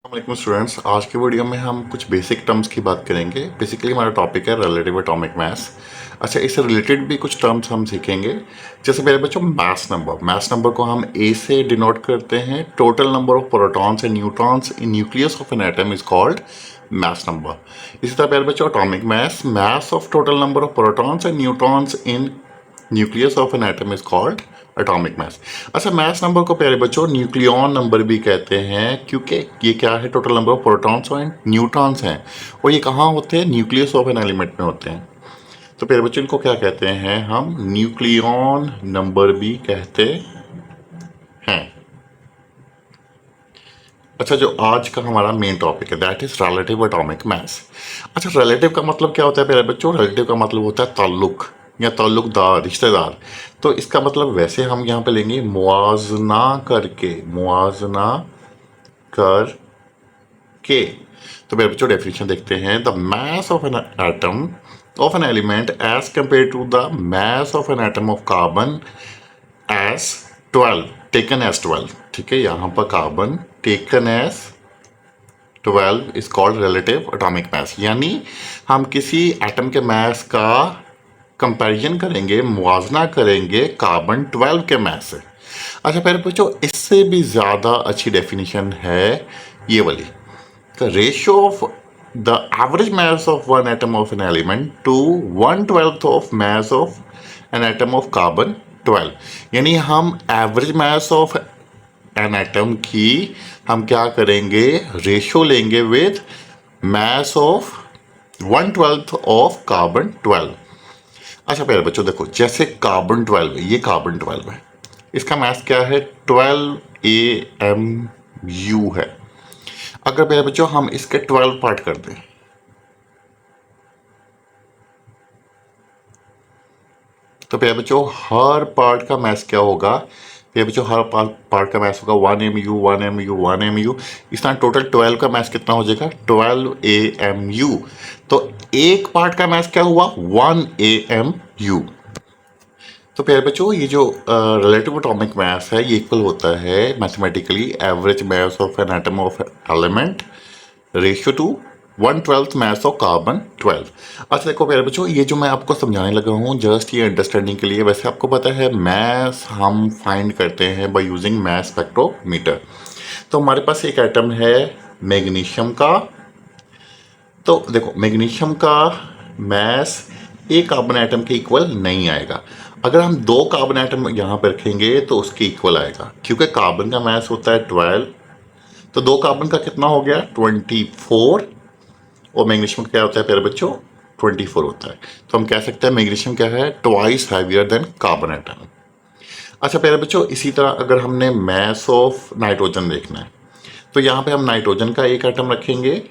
वालेकुम स्टूडेंट्स, आज के वीडियो में हम कुछ बेसिक टर्म्स की बात करेंगे। बेसिकली हमारा टॉपिक है रिलेटिव एटॉमिक मास। अच्छा, इससे रिलेटेड भी कुछ टर्म्स हम सीखेंगे। जैसे मेरे बच्चों, मास नंबर को हम ए से डिनोट करते हैं। Total number of protons and neutrons in nucleus of an atom is called mass number. इसी तरह मेरे बच्चों, atomic mass of total number of protons and neutrons in nucleus of an atom is called atomic mass. अच्छा, mass number को प्यारे बच्चों nucleon number भी कहते हैं, क्योंकि ये क्या है, total number of protons and neutrons हैं, और ये कहाँ होते हैं, न्यूक्लियस ऑफ एन एलिमेंट में होते हैं। तो प्यारे बच्चों, इनको क्या कहते हैं, हम न्यूक्लियॉन नंबर भी कहते हैं। अच्छा, जो आज का हमारा मेन टॉपिक है दैट इज रिलेटिव एटॉमिक मास। अच्छा, रिलेटिव का मतलब क्या होता है प्यारे बच्चों? रिलेटिव का मतलब होता है ताल्लुक या ताल्लुकदार, रिश्तेदार। तो इसका मतलब वैसे हम यहाँ पे लेंगे मुआजना करके, मुआजना कर के। तो मेरे बच्चों, डेफिनेशन देखते हैं। The mass of an atom of an element as compare to the mass of an atom of carbon as 12, taken as 12। ठीक है, यहाँ पर carbon taken as 12 is called relative atomic mass. यानी हम किसी एटम के मास का कंपैरिजन करेंगे, मुआवजना करेंगे कार्बन 12 के मास से। अच्छा पहले पूछो, इससे भी ज़्यादा अच्छी डेफिनेशन है ये वाली। The ratio of the average mass of one atom of an element to 1/12 of mass of an atom of carbon 12। यानी हम average mass of an atom की हम क्या करेंगे, रेशियो लेंगे with mass of 1/12 of carbon 12। अच्छा प्यारे बच्चों, देखो जैसे कार्बन 12 है, ये कार्बन 12 है, इसका मास क्या है, 12 AMU है। अगर मेरे बच्चों हम इसके 12 पार्ट कर दें, तो मेरे बच्चों हर पार्ट का मास क्या होगा, मेरे बच्चों हर पार्ट का मास होगा 1 MU 1 MU 1 MU। इस तरह टोटल 12 का मास कितना हो जाएगा, 12 AMU। तो एक पार्ट का मास क्या हुआ, 1 AMU। तो प्यारे बच्चों, ये जो रिलेटिव एटॉमिक मास है, ये इक्वल होता है mathematically average mass of an atom of element ratio two 1/12 mass of carbon 12। अच्छा देखो प्यारे बच्चों, ये जो मैं आपको समझाने लगा हूँ जस्ट ये अंडरस्टैंडिंग के लिए। वैसे आपको पता है मास हम फाइंड करते हैं बाय यूजिंग मास स्पेक्ट्रोमीटर। तो हमारे पास एक एटम है मैग्नीशियम का। तो देखो मैग्नीशियम का मास एक कार्बन एटम के इक्वल नहीं आएगा। अगर हम दो कार्बन एटम यहाँ पर रखेंगे तो उसके इक्वल आएगा, क्योंकि कार्बन का मास होता है 12। तो दो कार्बन का कितना हो गया, 24। और मैग्नीशियम क्या होता है प्यारे बच्चों, 24 होता है। तो हम कह सकते हैं मैग्नीशियम क्या है, twice heavier than carbon atom. अच्छा प्यारे बच्चों, इसी तरह अगर हमने मास ऑफ नाइट्रोजन देखना है, तो यहाँ पे हम नाइट्रोजन का एक एटम रखेंगे।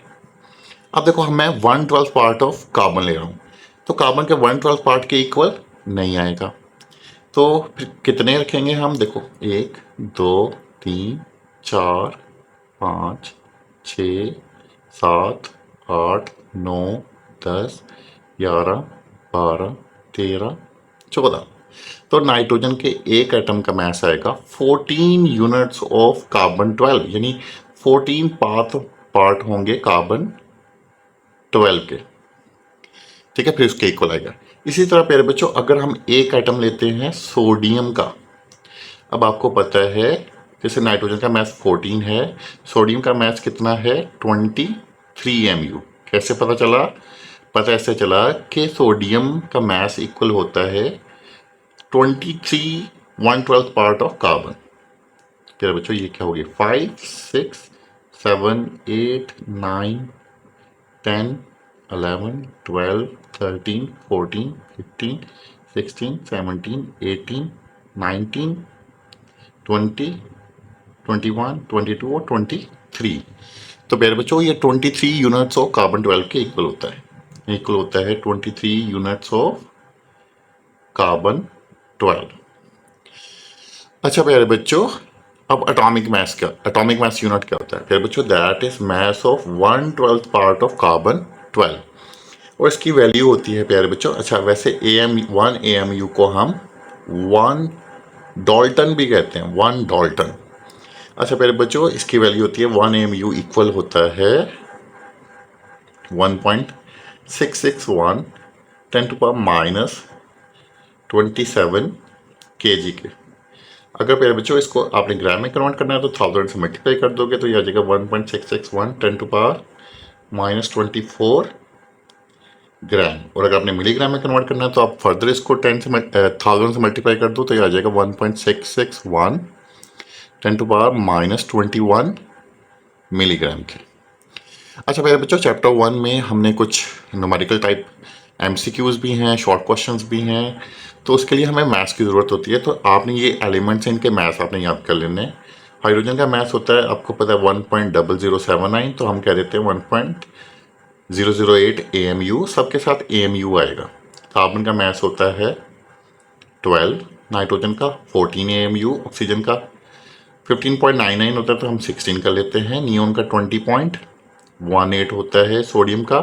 अब देखो मैं 1/12 पार्ट ऑफ कार्बन ले रहा हूँ, तो कार्बन के 1/12 पार्ट के इक्वल नहीं आएगा। तो फिर कितने रखेंगे हम, देखो 1 2 3 4 5 6 7 8 9 10 11 12 13 14। तो नाइट्रोजन के एक एटम का मास आएगा 14 यूनिट्स ऑफ कार्बन 12, यानी 14 पार्ट होंगे कार्बन 12 के। ठीक है, फिर उसके इक्वल आएगा। इसी तरह प्यारे बच्चों, अगर हम एक एटम लेते हैं सोडियम का, अब आपको पता है जैसे नाइट्रोजन का मास 14 है, सोडियम का मास कितना है, 23 MU। कैसे पता चला, पता ऐसे चला कि सोडियम का मास इक्वल होता है 23 1/12 पार्ट ऑफ कार्बन। प्यारे बच्चों ये क्या होगी, 5 6 7 8 9 10 11 12 13 14 15 16 17 18 19 20 21 22 और 23। तो प्यारे बच्चों ये 23 यूनिट्स ऑफ कार्बन 12 के इक्वल होता है, इक्वल होता है 23 यूनिट्स ऑफ कार्बन 12। अच्छा प्यारे बच्चों, अब एटॉमिक मास क्या, एटॉमिक मास यूनिट क्या होता है प्यारे बच्चों, that is mass of 1/12 part of carbon 12, और इसकी वैल्यू होती है प्यारे बच्चों। अच्छा वैसे 1 AMU को हम 1 डाल्टन भी कहते हैं, 1 डाल्टन। अच्छा प्यारे बच्चों, इसकी वैल्यू होती है 1 mu इक्वल होता है 1.661 10⁻⁻27 kg के। अगर प्यारे बच्चों इसको आपने ग्राम में कन्वर्ट करना है तो 1000 से मल्टीप्लाई कर दोगे तो ये आ जाएगा 1.661 10⁻24 ग्राम। और अगर आपने मिलीग्राम में कन्वर्ट करना है तो आप फर्दर इसको 1000 से मल्टीप्लाई कर दो तो ये आ जाएगा 1.661 10⁻⁻21 मिलीग्राम के। अच्छा मेरे बच्चों, चैप्टर 1 में हमने कुछ न्यूमेरिकल टाइप एमसीक्यूज़ भी हैं, शॉर्ट क्वेश्चंस भी हैं, तो उसके लिए हमें मैथ्स की ज़रूरत होती है। तो आपने ये एलिमेंट्स इनके मैथ्स आपने याद कर लेने। हाइड्रोजन का मैथ्स होता है आपको पता है 1.0079, तो हम कह देते हैं 1.008 AMU, सबके साथ AMU आएगा। कार्बन का मैथ्स होता है 12, नाइट्रोजन का 14 AMU, ऑक्सीजन का 15.99 होता है तो हम 16 कर लेते हैं, नियोन का 20.18 होता है, सोडियम का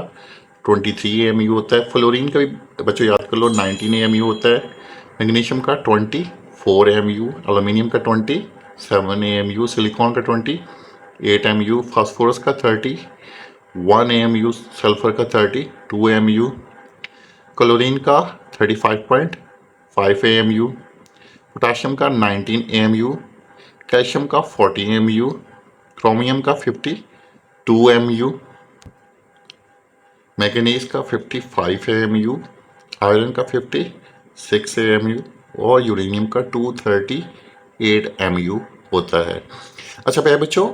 23 AMU होता है, फ्लोरीन का भी बच्चों याद कर लो 19 AMU होता है, मैग्नीशियम का 24 AMU, एल्यूमिनियम का 27 AMU, सिलिकॉन का 28 AMU, फास्फोरस का 31 AMU, सल्फर का 32 AMU, क्लोरीन का 35.5 AMU, पोटाशियम का 19 AMU, कैल्शियम का 40 AMU, क्रोमियम का 52 AMU, मैग्नीज का 55 AMU, आयरन का 56 AMU और यूरेनियम का 238 AMU होता है। अच्छा भैया बच्चों,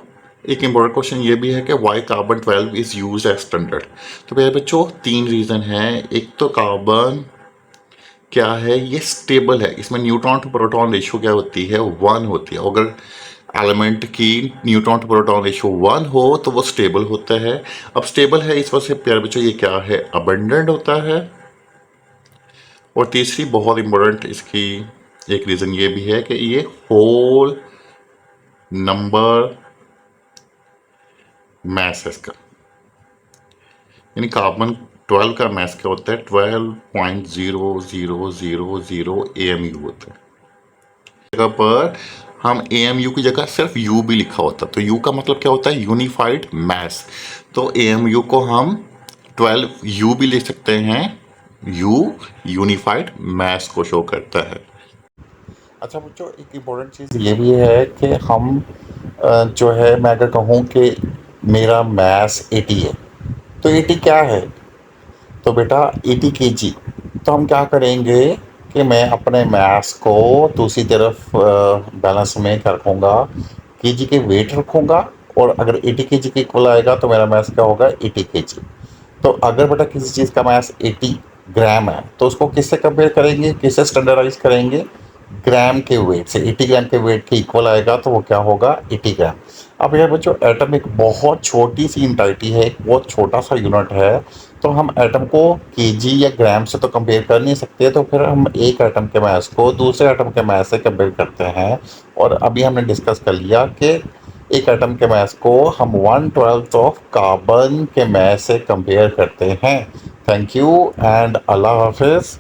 एक इम्पोर्टेंट क्वेश्चन ये भी है कि why carbon 12 is use as standard. तो भैया बच्चों 3 रीज़न हैं। एक तो कार्बन क्या है, ये स्टेबल है, इसमें न्यूट्रॉन टू प्रोटॉन रेशियो क्या होती है, 1 होती है। अगर एलिमेंट की न्यूट्रॉन टू प्रोटॉन रेशियो 1 हो तो वो स्टेबल होता है। अब स्टेबल है इस वजह से प्यारे बच्चों ये क्या है, अबंडेंट होता है। और तीसरी बहुत इंपॉर्टेंट इसकी एक रीज़न ये भी है कि ये होल नंबर मैस है इसका, यानी कार्बन 12 का मैस क्या होता है, 12.0000 AMU होता है। जगह पर हम AMU की जगह सिर्फ U भी लिखा होता, तो U का मतलब क्या होता है, यूनिफाइड मैस। तो AMU को हम 12U भी लिख सकते हैं, U यूनिफाइड मैस को शो करता है। अच्छा बच्चों, एक इम्पोर्टेंट चीज़ ये भी है कि हम जो है, मैं अगर कहूँ कि मेरा मैस 80 है तो 80 क्या है, तो बेटा 80 kg। तो हम क्या करेंगे कि मैं अपने मैस को दूसरी तरफ बैलेंस में क्या रखूँगा, केजी के वेट रखूँगा, और अगर 80 kg के इक्वल आएगा तो मेरा मैस क्या होगा, 80 kg। तो अगर बेटा किसी चीज़ का मैस 80 ग्राम है तो उसको किससे कंपेयर करेंगे, किससे स्टैंडर्डाइज करेंगे, ग्राम के वेट से। 80 ग्राम के वेट के इक्वल आएगा तो वो क्या होगा, 80 ग्राम। अब यार बच्चों, एटम एक बहुत छोटी सी इंटाइटी है, एक बहुत छोटा सा यूनिट है, तो हम एटम को केजी या ग्राम से तो कंपेयर कर नहीं सकते, तो फिर हम एक एटम के मास को दूसरे एटम के मास से कंपेयर करते हैं। और अभी हमने डिस्कस कर लिया कि एक एटम के मास को हम 1/12 ऑफ कार्बन के मास से कंपेयर करते हैं। थैंक यू एंड अल्लाह हाफिज़।